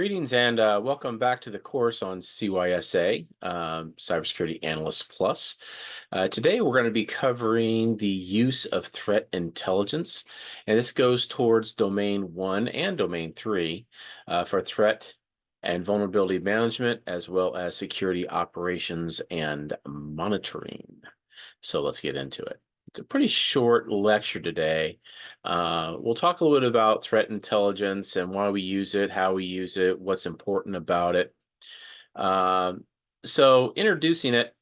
Greetings and welcome back to the course on CYSA, Cybersecurity Analyst Plus. Today we're going to be covering the use of threat intelligence, and this goes towards Domain 1 and Domain 3 for threat and vulnerability management, as well as security operations and monitoring. So let's get into it. It's a pretty short lecture today. We'll talk a little bit about threat intelligence and why we use it, how we use it, what's important about it. Um, so introducing it,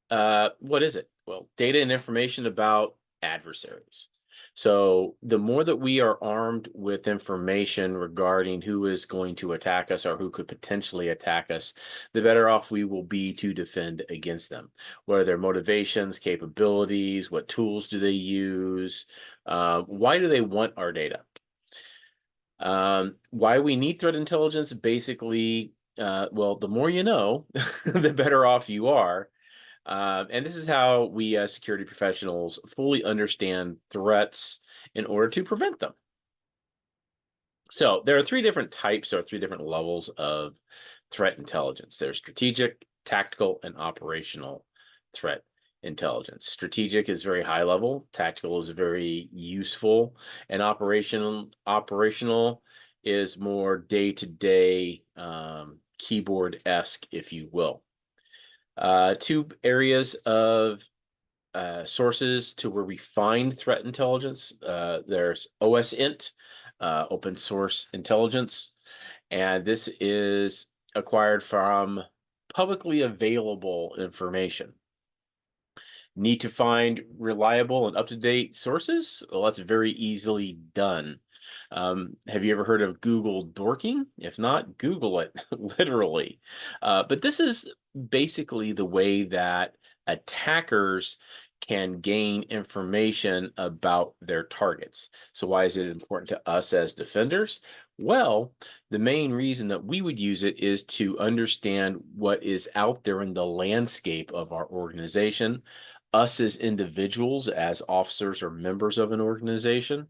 what is it? Well, data and information about adversaries. So the more that we are armed with information regarding who is going to attack us or who could potentially attack us, the better off we will be to defend against them. What are their motivations, capabilities, what tools do they use? Why do they want our data? Why we need threat intelligence? Basically, well, the more you know, the better off you are. And this is how we as security professionals fully understand threats in order to prevent them. So there are three different types or three different levels of threat intelligence. There's strategic, tactical, and operational threat intelligence. Strategic is very high level, tactical is very useful, and operational is more day-to-day keyboard-esque, if you will. Two areas of sources to where we find threat intelligence. There's OSINT, open source intelligence, and this is acquired from publicly available information. Need to find reliable and up-to-date sources? Well, that's very easily done. Have you ever heard of Google dorking? If not, Google it, literally. But this is basically the way that attackers can gain information about their targets. So why is it important to us as defenders? Well, the main reason that we would use it is to understand what is out there in the landscape of our organization, us as individuals, as officers or members of an organization,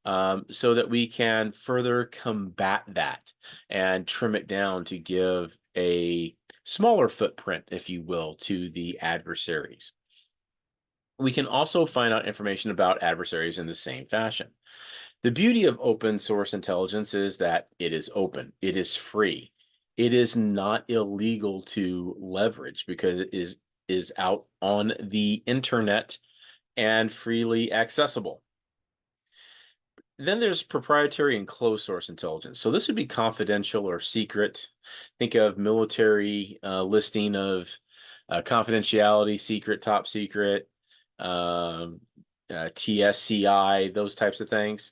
so that we can further combat that and trim it down to give a smaller footprint, if you will, to the adversaries. We can also find out information about adversaries in the same fashion. The beauty of open source intelligence is that it is open, it is free, it is not illegal to leverage because it is out on the internet and freely accessible. Then there's proprietary and closed source intelligence. So this would be confidential or secret. Think of military listing of confidentiality, secret, top secret, um, TSCI, those types of things.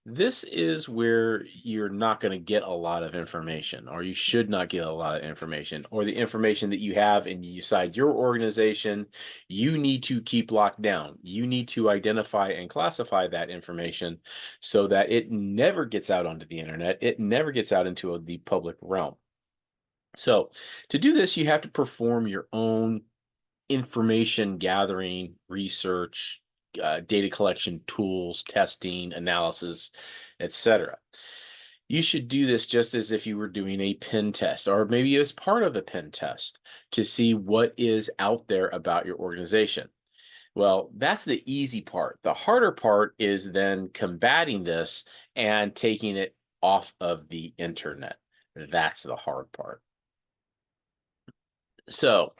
This is where you're not going to get a lot of information, or you should not get a lot of information, or the information that you have inside your organization, you need to keep locked down. You need to identify and classify that information so that it never gets out onto the internet. It never gets out into the public realm. So to do this, you have to perform your own information gathering, research, data collection tools, testing, analysis, etc. You should do this just as if you were doing a pen test, or maybe as part of a pen test to see what is out there about your organization. Well, that's the easy part. The harder part is then combating this and taking it off of the internet. That's the hard part. So,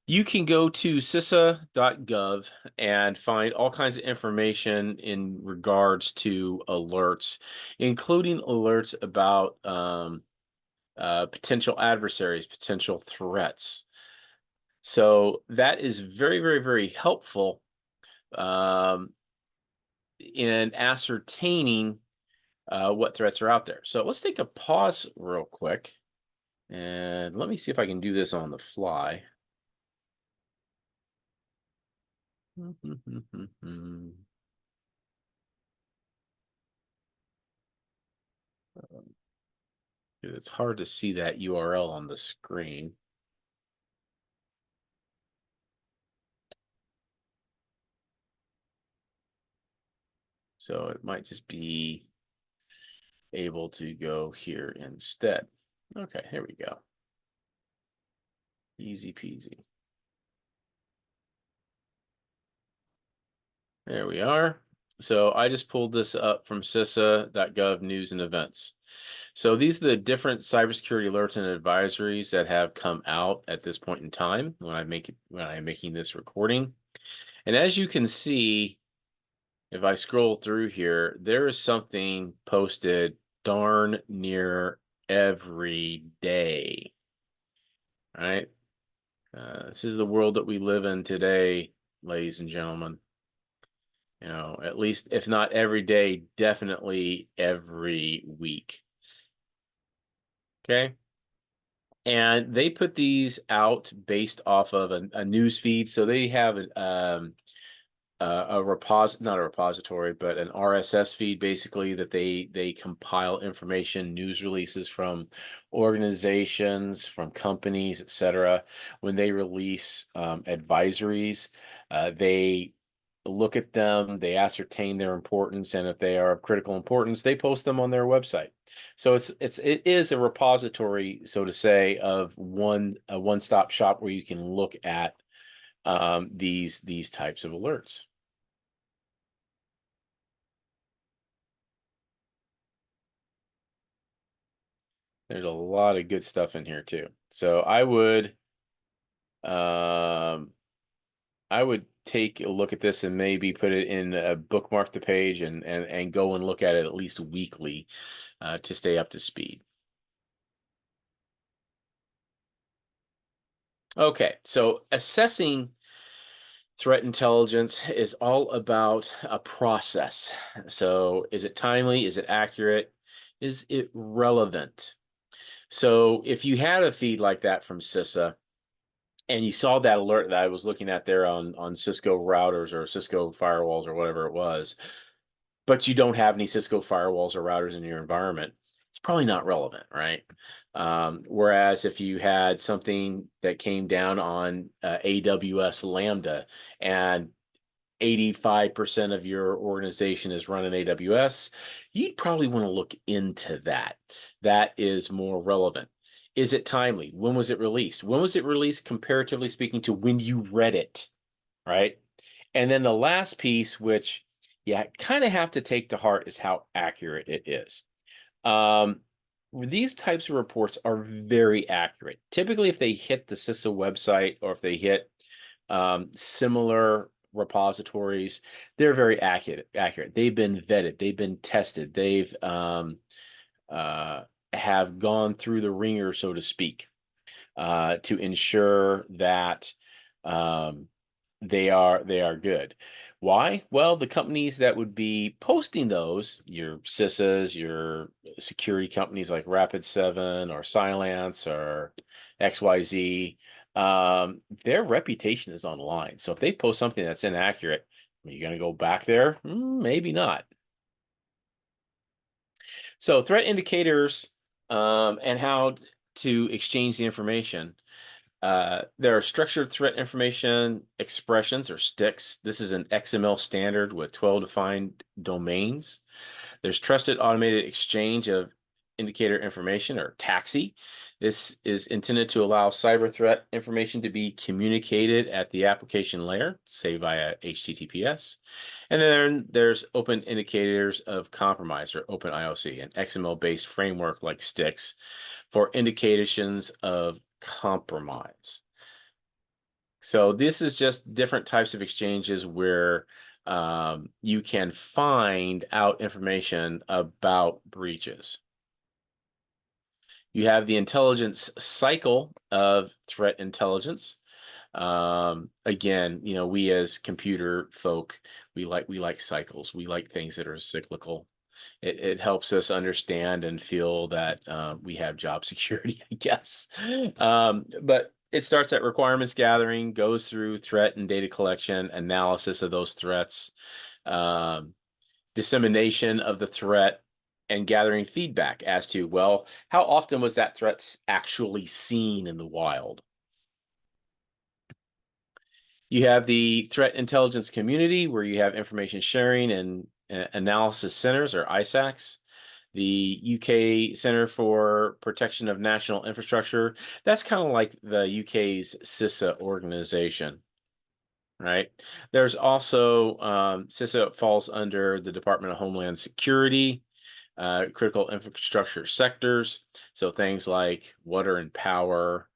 you can go to CySA.gov and find all kinds of information in regards to alerts, including alerts about potential adversaries, potential threats. So that is very, very, very helpful um, in ascertaining what threats are out there. So let's take a pause real quick and let me see if I can do this on the fly. It's hard to see that URL on the screen. So it might just be able to go here instead. Okay, here we go. Easy peasy. There we are. So I just pulled this up from CISA.gov news and events. So these are the different cybersecurity alerts and advisories that have come out at this point in time when I'm making this recording. And as you can see, if I scroll through here, there is something posted darn near every day. All right. This is the world that we live in today, ladies and gentlemen. You know, at least if not every day, definitely every week. Okay. And they put these out based off of a news feed. So they have not a repository, but an RSS feed basically that they compile information, news releases from organizations, from companies, etc. When they release advisories, they look at them, they ascertain their importance, and if they are of critical importance, they post them on their website. So it is a repository, so to say, of a one-stop shop where you can look at these types of alerts. There's a lot of good stuff in here too. So um, I would take a look at this and maybe put it in bookmark the page and go and look at it at least weekly to stay up to speed. Okay, so assessing threat intelligence is all about a process. So is it timely? Is it accurate? Is it relevant? So if you had a feed like that from CISA, and you saw that alert that I was looking at there on Cisco routers or Cisco firewalls or whatever it was, but you don't have any Cisco firewalls or routers in your environment, it's probably not relevant, right? Whereas if you had something that came down on AWS Lambda and 85% of your organization is running AWS, you'd probably want to look into that. That is more relevant. Is it timely? When was it released? When was it released comparatively speaking to when you read it, right? And then the last piece, which you kind of have to take to heart, is how accurate it is. Um, these types of reports are very accurate. Typically, if they hit the CISA website or if they hit similar repositories, they're very accurate. They've been vetted. They've been tested. They've uh, have gone through the ringer, so to speak, to ensure that um, they are good. Why? Well, the companies that would be posting those, your CISAs, your security companies like Rapid7 or Cylance or XYZ, their reputation is on the line. So if they post something that's inaccurate, are you going to go back there? Maybe not. So threat indicators and how to exchange the information. There are structured threat information expressions or sticks. This is an XML standard with 12 defined domains. There's trusted automated exchange of indicator information or TAXI. This is intended to allow cyber threat information to be communicated at the application layer, say via HTTPS. And then there's open indicators of compromise or open IOC, an XML-based framework like sticks for indications of compromise. So this is just different types of exchanges where you can find out information about breaches. You have the intelligence cycle of threat intelligence. Again, you know, we as computer folk, we like cycles. We like things that are cyclical. It helps us understand and feel that we have job security, I guess. But it starts at requirements gathering, goes through threat and data collection, analysis of those threats, um, dissemination of the threat, and gathering feedback as to, well, how often was that threat actually seen in the wild? You have the threat intelligence community where you have information sharing and analysis centers or ISACs. The UK Center for Protection of National Infrastructure, that's kind of like the UK's CISA organization, right? There's also CISA falls under the Department of Homeland Security, critical infrastructure sectors. So things like water and power,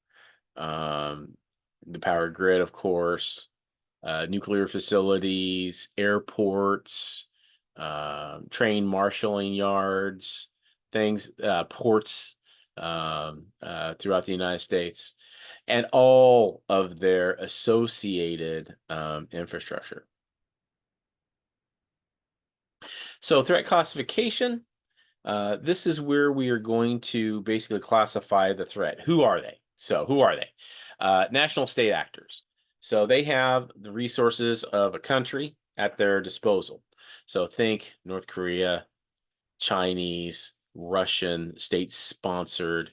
um, the power grid, of course, nuclear facilities, airports, train marshaling yards, things, ports throughout the United States, and all of their associated infrastructure. So threat classification, this is where we are going to basically classify the threat. Who are they? So who are they? National state actors. So they have the resources of a country at their disposal. So think North Korea, Chinese, Russian, state-sponsored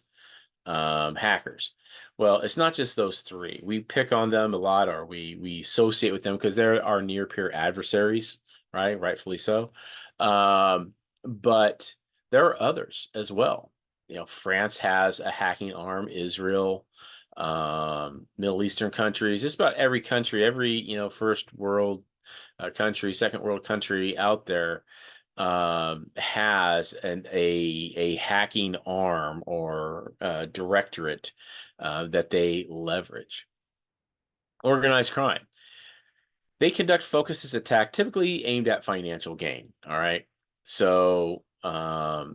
hackers. Well, it's not just those three. We pick on them a lot, or we associate with them because they're our near peer adversaries, right? Rightfully so. But there are others as well. You know, France has a hacking arm, Israel, Middle Eastern countries, just about every country, every, first world country, second world country out there has a hacking arm or directorate that they leverage. Organized crime. They conduct focuses attack typically aimed at financial gain. All right. So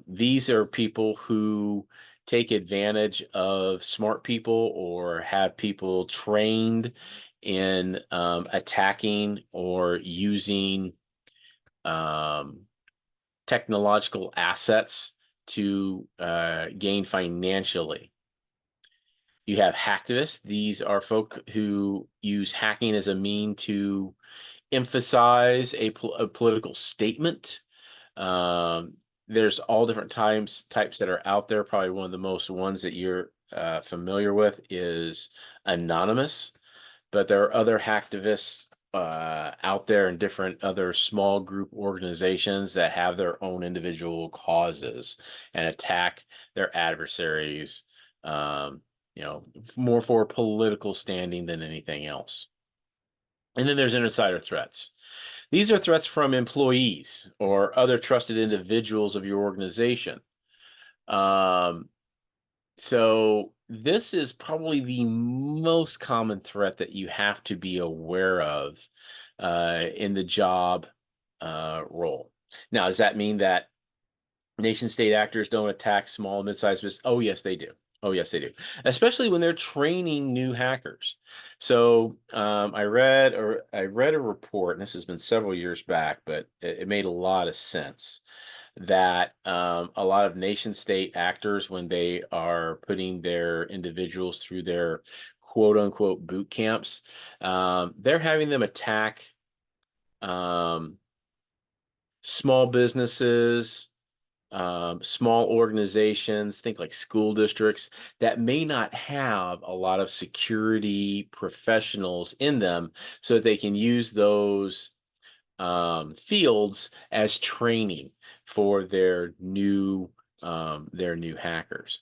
these are people who take advantage of smart people or have people trained in attacking or using um, technological assets to gain financially. You have hacktivists. These are folk who use hacking as a mean to emphasize a political statement. Um, there's all different types that are out there. Probably one of the most ones that you're familiar with is anonymous, but there are other hacktivists out there in different other small group organizations that have their own individual causes and attack their adversaries, um, more for political standing than anything else. And then there's insider threats. These are threats from employees or other trusted individuals of your organization. Um, so this is probably the most common threat that you have to be aware of in the job role. Now, does that mean that nation state actors don't attack small and mid-sized business? Oh, yes, they do. Oh, yes, they do. Especially when they're training new hackers. So I read a report, and this has been several years back, but it made a lot of sense that a lot of nation state actors, when they are putting their individuals through their quote unquote boot camps, they're having them attack um, small businesses, small organizations, think like school districts that may not have a lot of security professionals in them so that they can use those fields as training for their new hackers.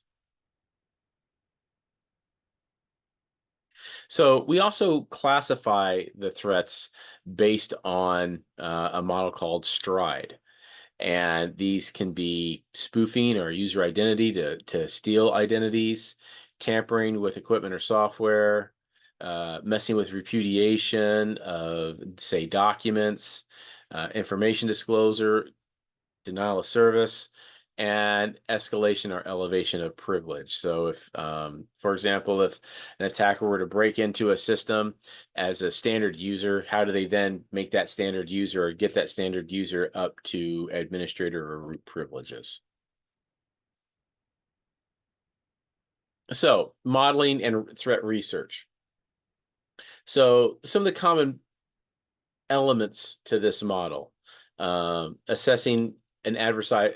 So we also classify the threats based on a model called STRIDE. And these can be spoofing or user identity to steal identities, tampering with equipment or software, messing with repudiation of, say, documents, information disclosure, denial of service, and escalation or elevation of privilege. So if, for example, if an attacker were to break into a system as a standard user, how do they then make that standard user or get that standard user up to administrator or root privileges? So modeling and threat research. So some of the common elements to this model. Assessing an advertisers.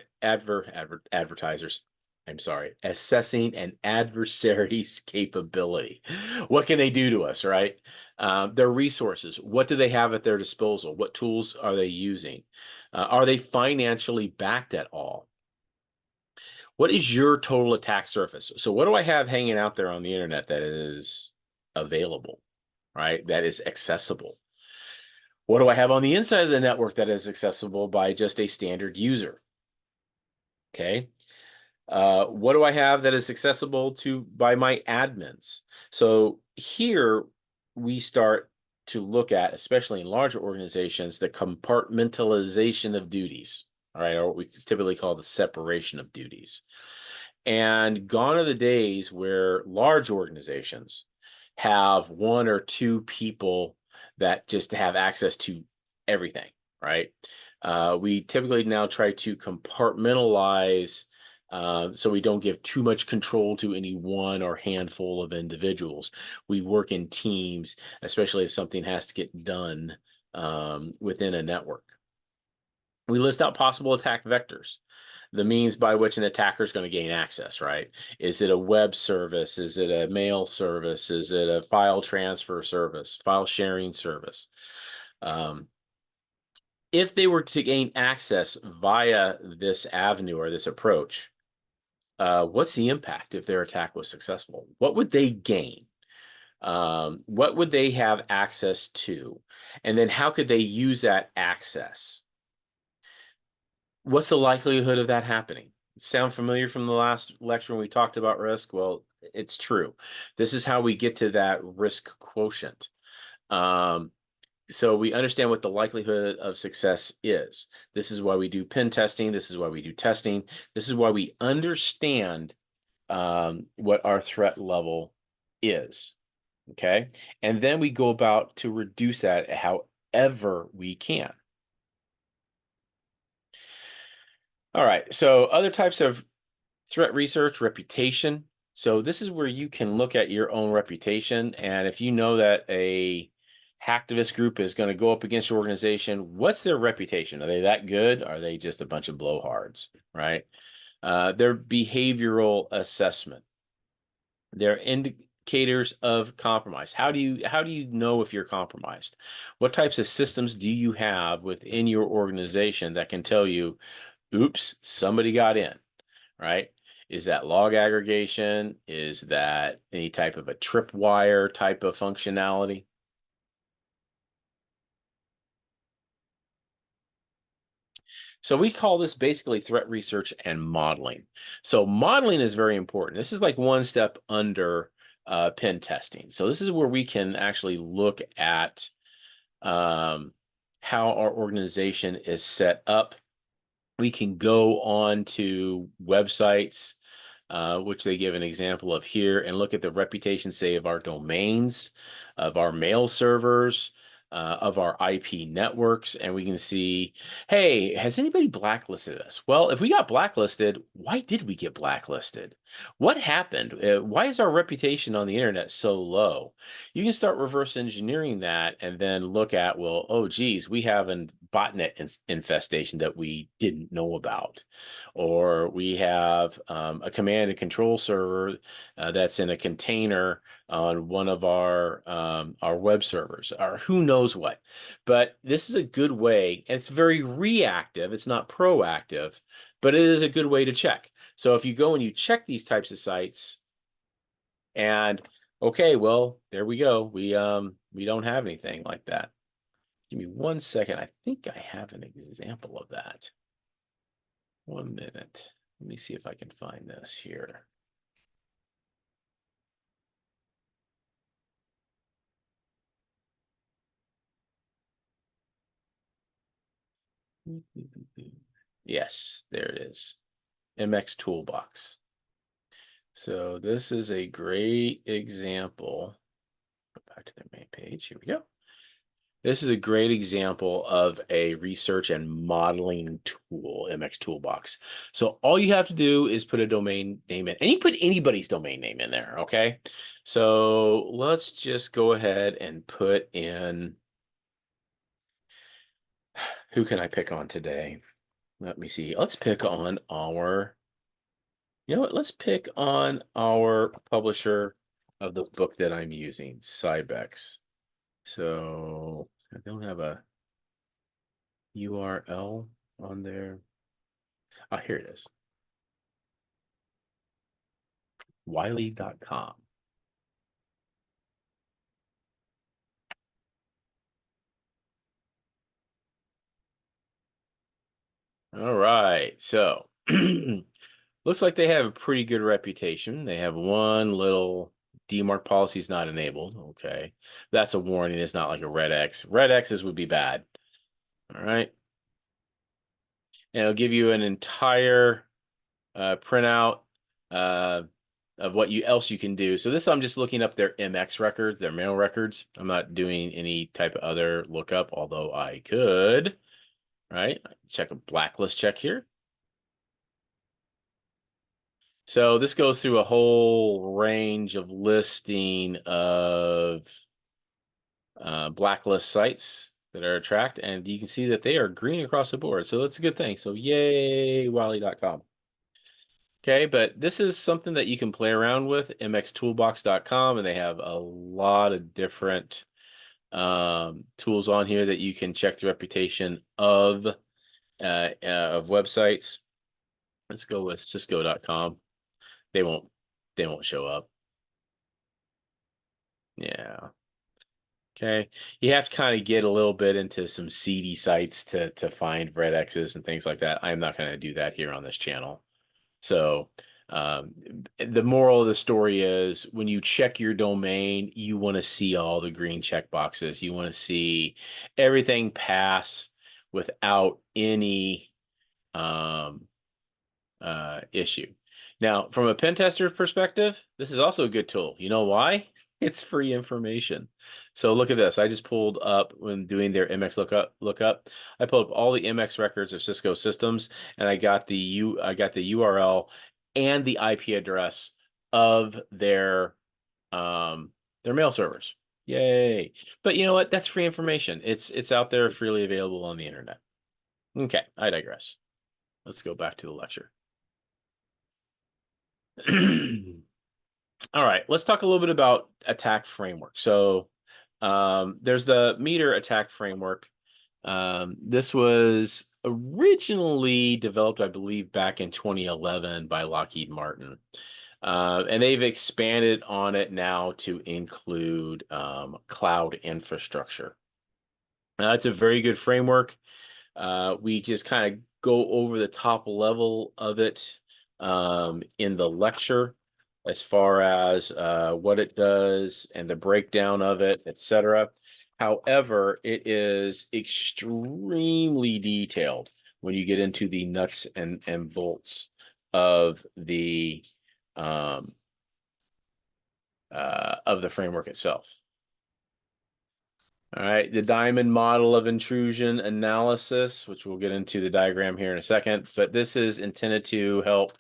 I'm sorry, assessing an adversary's capability. What can they do to us, right? Their resources. What do they have at their disposal? What tools are they using? Are they financially backed at all? What is your total attack surface? So what do I have hanging out there on the internet that is available, right? That is accessible? What do I have on the inside of the network that is accessible by just a standard user? Okay. What do I have that is accessible to by my admins? So here we start to look at, especially in larger organizations, the compartmentalization of duties. All right, or what we typically call the separation of duties. And gone are the days where large organizations have one or two people that just have access to everything, right? We typically now try to compartmentalize so we don't give too much control to any one or handful of individuals. We work in teams, especially if something has to get done within a network. We list out possible attack vectors, the means by which an attacker is going to gain access, right? Is it a web service? Is it a mail service? Is it a file transfer service, file sharing service? Um, if they were to gain access via this avenue or this approach, what's the impact if their attack was successful? What would they gain? What would they have access to? And then how could they use that access? What's the likelihood of that happening? Sound familiar from the last lecture when we talked about risk? Well, it's true. This is how we get to that risk quotient. Um, so we understand what the likelihood of success is. This is why we do pen testing. This is why we do testing. This is why we understand what our threat level is. Okay. And then we go about to reduce that however we can. All right. So other types of threat research, reputation. So this is where you can look at your own reputation. And if you know that a hacktivist group is going to go up against your organization, what's their reputation? Are they that good? Are they just a bunch of blowhards, right? Their behavioral assessment, their indicators of compromise. How do you know if you're compromised? What types of systems do you have within your organization that can tell you, oops, somebody got in? Right? Is that log aggregation? Is that any type of a tripwire type of functionality? So we call this basically threat research and modeling. So modeling is very important. This is like one step under pen testing. So this is where we can actually look at um, how our organization is set up. We can go on to websites, which they give an example of here, and look at the reputation, say, of our domains, of our mail servers, of our IP networks, and we can see, hey, has anybody blacklisted us? Well, if we got blacklisted, why did we get blacklisted? What happened? Why is our reputation on the internet so low? You can start reverse engineering that and then look at, well, oh, geez, we have a botnet infestation that we didn't know about. Or we have a command and control server that's in a container on one of our web servers, or who knows what. But this is a good way, and it's very reactive. It's not proactive, but it is a good way to check. So if you go and you check these types of sites, and okay, well, there we go. We don't have anything like that. Give me 1 second. I think I have an example of that. 1 minute. Let me see if I can find this here. Yes, there it is. MX Toolbox. So this is a great example. Go back to the main page. Here we go. This is a great example of a research and modeling tool, MX Toolbox. So all you have to do is put a domain name in, and you put anybody's domain name in there, okay? So let's just go ahead and put in, who can I pick on today? Let me see. Let's pick on our, you know what? Let's pick on our publisher of the book that I'm using, Cybex. So I don't have a URL on there. Ah, here it is. Wiley.com. All right. So looks like they have a pretty good reputation. They have one little DMARC policy is not enabled. Okay. That's a warning. It's not like a red X. Red X's would be bad. All right. And it'll give you an entire printout uh, of what else you can do. So this, I'm just looking up their MX records, their mail records. I'm not doing any type of other lookup, although I could, right? Check a blacklist check here. So this goes through a whole range of listing of blacklist sites that are tracked, and you can see that they are green across the board. So that's a good thing. So yay, Wiley.com. Okay, but this is something that you can play around with, mxtoolbox.com, and they have a lot of different tools on here that you can check the reputation of websites. Let's go with cisco.com. They won't show up. Yeah. Okay. You have to kind of get a little bit into some seedy sites to find red X's and things like that. I'm not going to do that here on this channel. So um, the moral of the story is when you check your domain, you want to see all the green check boxes. You want to see everything pass without any um, issue. Now, from a pen tester perspective, this is also a good tool. You know why? It's free information. So look at this. I just pulled up when doing their MX lookup. I pulled up all the MX records of Cisco systems, and I got the URL and the IP address of their mail servers. Yay. But you know what? That's free information. It's out there freely available on the internet. Okay, I digress. Let's go back to the lecture. All right, let's talk a little bit about attack framework. So there's the meter attack framework. This was originally developed, I believe, back in 2011 by Lockheed Martin. And they've expanded on it now to include cloud infrastructure. It's a very good framework. We just kind of go over the top level of it in the lecture as far as what it does and the breakdown of it, etc. However, it is extremely detailed when you get into the nuts and bolts of um, the framework itself. All right, the diamond model of intrusion analysis, which we'll get into the diagram here in a second, but this is intended to help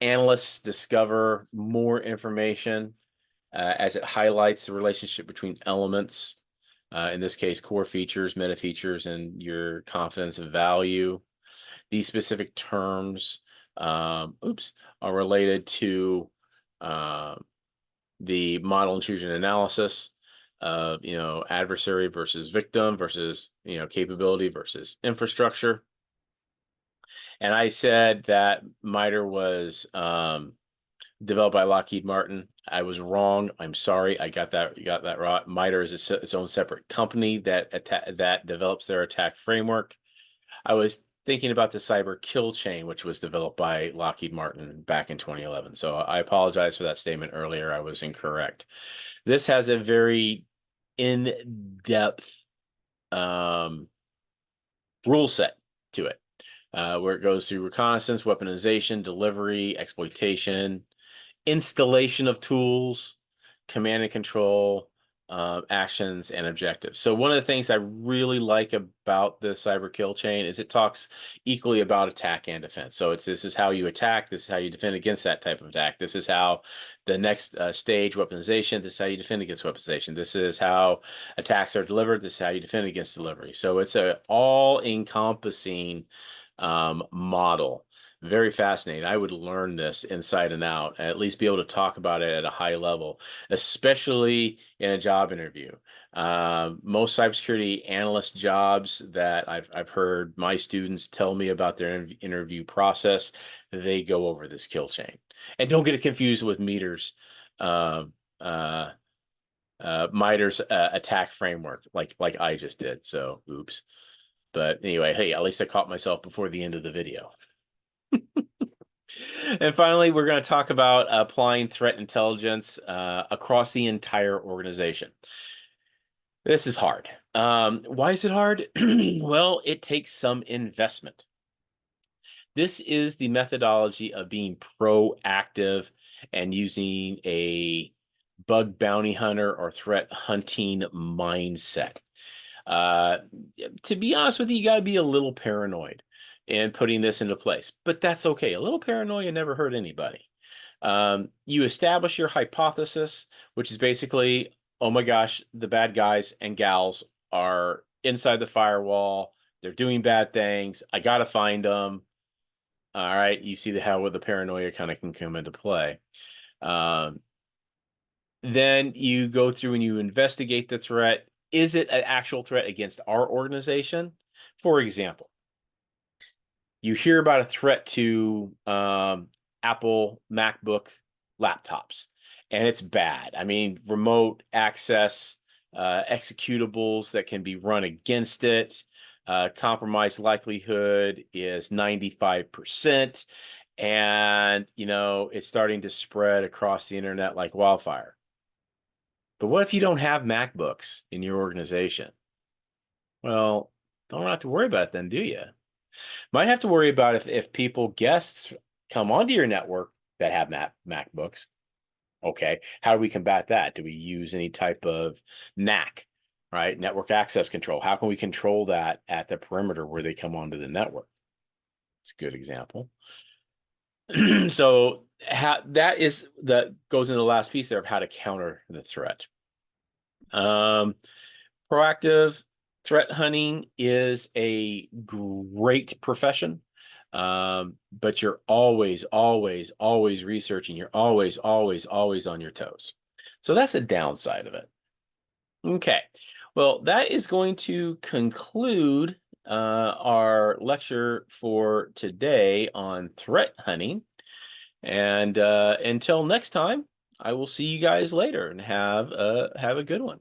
analysts discover more information as it highlights the relationship between elements, in this case, core features, meta features, and your confidence value. These specific terms, are related to the model intrusion analysis of adversary versus victim versus capability versus infrastructure. And I said that MITRE was developed by Lockheed Martin. I was wrong. I'm sorry. I got that wrong. MITRE is its own separate company that develops their attack framework. I was thinking about the cyber kill chain, which was developed by Lockheed Martin back in 2011. So I apologize for that statement earlier. I was incorrect. This has a very in-depth rule set to it, where it goes through reconnaissance, weaponization, delivery, exploitation, installation of tools, command and control, actions, and objectives. So one of the things I really like about the cyber kill chain is it talks equally about attack and defense. So this is how you attack, this is how you defend against that type of attack. This is how the next stage, weaponization, this is how you defend against weaponization. This is how attacks are delivered, this is how you defend against delivery. So it's a all-encompassing model. very fascinating. I would learn this inside and out, and at least be able to talk about it at a high level, especially in a job interview. Most cybersecurity analyst jobs that I've heard my students tell me about their interview process, they go over this kill chain. And don't get it confused with um, uh, MITRE's attack framework, like I just did. So, oops. But anyway, hey, at least I caught myself before the end of the video. And finally, we're going to talk about applying threat intelligence across the entire organization. This is hard. Why is it hard? Well, it takes some investment. This is the methodology of being proactive and using a bug bounty hunter or threat hunting mindset. Uh, to be honest with you, you got to be a little paranoid in putting this into place, but that's okay. A little paranoia never hurt anybody. You establish your hypothesis, which is basically, oh my gosh, the bad guys and gals are inside the firewall. They're doing bad things. I got to find them. All right. You see how the paranoia kind of can come into play. Um, then you go through and you investigate the threat. Is it an actual threat against our organization? For example, you hear about a threat to Apple MacBook laptops, and it's bad. I mean, remote access, executables that can be run against it. Compromise likelihood is 95%. And, it's starting to spread across the internet like wildfire. But what if you don't have MacBooks in your organization? Well, don't have to worry about it then, do you? Might have to worry about if people, guests come onto your network that have MacBooks. Okay, how do we combat that? Do we use any type of NAC, right? Network access control. How can we control that at the perimeter where they come onto the network? It's a good example. So that goes into the last piece there of how to counter the threat. Proactive threat hunting is a great profession, but you're always, always, always researching. You're always, always, always on your toes. So that's a downside of it. Okay, well, that is going to conclude our lecture for today on threat hunting. And until next time, I will see you guys later and have a good one.